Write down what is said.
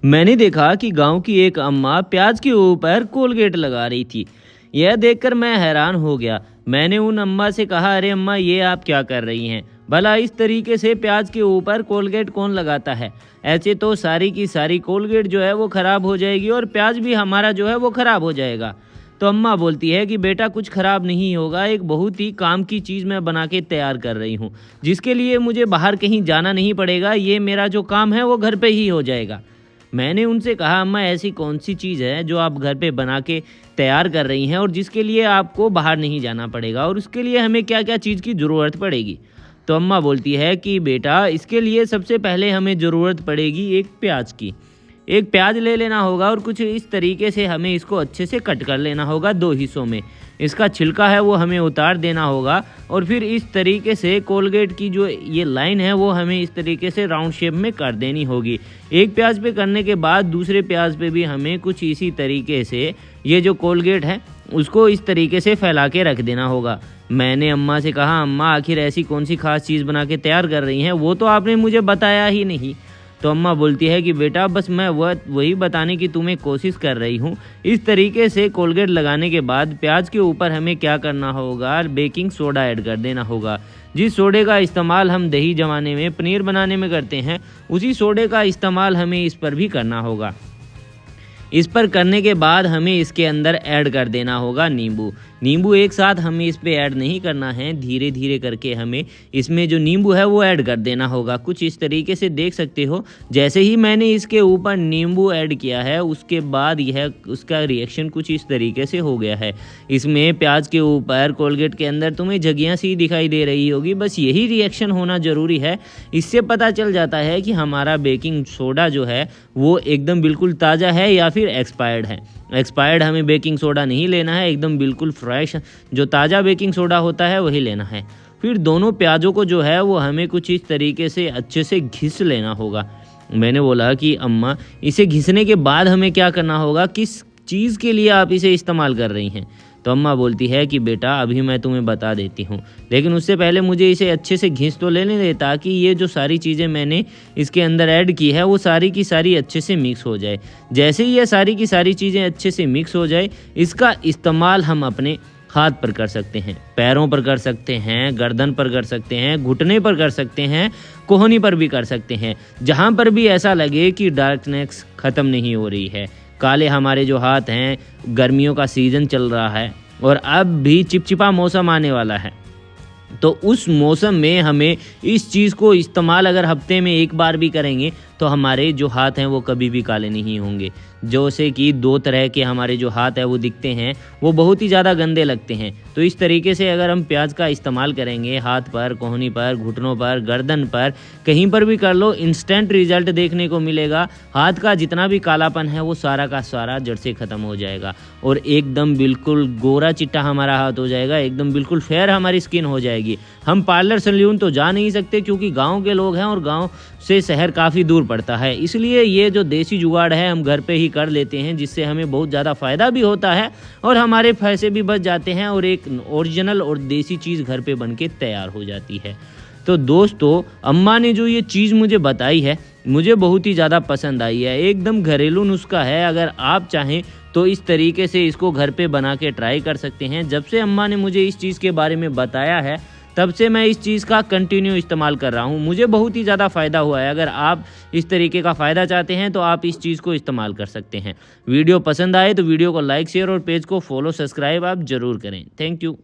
मैंने देखा कि गांव की एक अम्मा प्याज के ऊपर कोलगेट लगा रही थी। यह देखकर मैं हैरान हो गया। मैंने उन अम्मा से कहा, अरे अम्मा, ये आप क्या कर रही हैं? भला इस तरीके से प्याज के ऊपर कोलगेट कौन लगाता है? ऐसे तो सारी की सारी कोलगेट जो है वो ख़राब हो जाएगी और प्याज भी हमारा जो है वो ख़राब हो जाएगा। तो अम्मा बोलती है कि बेटा, कुछ ख़राब नहीं होगा, एक बहुत ही काम की चीज़ मैं बना के तैयार कर रही हूँ, जिसके लिए मुझे बाहर कहीं जाना नहीं पड़ेगा। ये मेरा जो काम है वो घर पे ही हो जाएगा। मैंने उनसे कहा, अम्मा, ऐसी कौन सी चीज़ है जो आप घर पे बना के तैयार कर रही हैं और जिसके लिए आपको बाहर नहीं जाना पड़ेगा, और उसके लिए हमें क्या क्या चीज़ की ज़रूरत पड़ेगी? तो अम्मा बोलती है कि बेटा, इसके लिए सबसे पहले हमें ज़रूरत पड़ेगी एक प्याज की। एक प्याज ले लेना होगा और कुछ इस तरीके से हमें इसको अच्छे से कट कर लेना होगा 2 हिस्सों में। इसका छिलका है वो हमें उतार देना होगा और फिर इस तरीके से कोलगेट की जो ये लाइन है वो हमें इस तरीके से राउंड शेप में कर देनी होगी। एक प्याज पे करने के बाद दूसरे प्याज पे भी हमें कुछ इसी तरीके से ये जो कोलगेट है उसको इस तरीके से फैला के रख देना होगा। मैंने अम्मा से कहा, अम्मा, आखिर ऐसी कौन सी खास चीज़ बना के तैयार कर रही हैं? वो तो आपने मुझे बताया ही नहीं। तो अम्मा बोलती है कि बेटा, बस मैं वही बताने की तुम्हें कोशिश कर रही हूँ। इस तरीके से कोलगेट लगाने के बाद प्याज के ऊपर हमें क्या करना होगा, बेकिंग सोडा ऐड कर देना होगा। जिस सोडे का इस्तेमाल हम दही जमाने में, पनीर बनाने में करते हैं, उसी सोडे का इस्तेमाल हमें इस पर भी करना होगा। इस पर करने के बाद हमें इसके अंदर ऐड कर देना होगा नींबू। नींबू एक साथ हमें इस पे ऐड नहीं करना है, धीरे धीरे करके हमें इसमें जो नींबू है वो ऐड कर देना होगा। कुछ इस तरीके से देख सकते हो, जैसे ही मैंने इसके ऊपर नींबू ऐड किया है उसके बाद यह उसका रिएक्शन कुछ इस तरीके से हो गया है। इसमें प्याज के ऊपर कोलगेट के अंदर तुम्हें जगियाँ सी दिखाई दे रही होगी, बस यही रिएक्शन होना ज़रूरी है। इससे पता चल जाता है कि हमारा बेकिंग सोडा जो है वो एकदम बिल्कुल ताज़ा है या फिर एक्सपायर्ड है। एक्सपायर्ड हमें बेकिंग सोडा नहीं लेना है, एकदम बिल्कुल फ्रेश जो ताज़ा बेकिंग सोडा होता है वही लेना है। फिर दोनों प्याज़ों को जो है वो हमें कुछ इस तरीके से अच्छे से घिस लेना होगा। मैंने बोला कि अम्मा, इसे घिसने के बाद हमें क्या करना होगा, किस चीज़ के लिए आप इसे इस्तेमाल कर रही हैं? तो अम्मा बोलती है कि बेटा, अभी मैं तुम्हें बता देती हूँ, लेकिन उससे पहले मुझे इसे अच्छे से घिस तो लेने दे, ताकि ये जो सारी चीज़ें मैंने इसके अंदर ऐड की है वो सारी की सारी अच्छे से मिक्स हो जाए। जैसे ही ये सारी की सारी चीज़ें अच्छे से मिक्स हो जाए, इसका इस्तेमाल हम अपने हाथ पर कर सकते हैं, पैरों पर कर सकते हैं, गर्दन पर कर सकते हैं, घुटने पर कर सकते हैं, कोहनी पर भी कर सकते हैं। जहाँ पर भी ऐसा लगे कि डार्कनेस ख़त्म नहीं हो रही है, काले हमारे जो हाथ हैं, गर्मियों का सीज़न चल रहा है और अब भी चिपचिपा मौसम आने वाला है, तो उस मौसम में हमें इस चीज़ को इस्तेमाल अगर हफ्ते में एक बार भी करेंगे तो हमारे जो हाथ हैं वो कभी भी काले नहीं होंगे। जैसे कि 2 तरह के हमारे जो हाथ है वो दिखते हैं, वो बहुत ही ज़्यादा गंदे लगते हैं। तो इस तरीके से अगर हम प्याज का इस्तेमाल करेंगे, हाथ पर, कोहनी पर, घुटनों पर, गर्दन पर, कहीं पर भी कर लो, इंस्टेंट रिजल्ट देखने को मिलेगा। हाथ का जितना भी कालापन है वो सारा का सारा जड़ से ख़त्म हो जाएगा और एकदम बिल्कुल गोरा चिट्टा हमारा हाथ हो जाएगा, एकदम बिल्कुल फेयर हमारी स्किन हो जाएगी। हम पार्लर सैलून तो जा नहीं सकते क्योंकि गाँव के लोग हैं और गाँव से शहर काफ़ी दूर पड़ता है, इसलिए ये जो देसी जुगाड़ है हम घर पे ही कर लेते हैं, जिससे हमें बहुत ज़्यादा फ़ायदा भी होता है और हमारे पैसे भी बच जाते हैं और एक ओरिजिनल और देसी चीज़ घर पे बन के तैयार हो जाती है। तो दोस्तों, अम्मा ने जो ये चीज़ मुझे बताई है मुझे बहुत ही ज़्यादा पसंद आई है। एकदम घरेलू नुस्खा है, अगर आप चाहें तो इस तरीके से इसको घर पे बना के ट्राई कर सकते हैं। जब से अम्मा ने मुझे इस चीज़ के बारे में बताया है तब से मैं इस चीज़ का कंटिन्यू इस्तेमाल कर रहा हूँ, मुझे बहुत ही ज़्यादा फ़ायदा हुआ है। अगर आप इस तरीके का फ़ायदा चाहते हैं तो आप इस चीज़ को इस्तेमाल कर सकते हैं। वीडियो पसंद आए तो वीडियो को लाइक, शेयर और पेज को फॉलो, सब्सक्राइब आप ज़रूर करें। Thank you.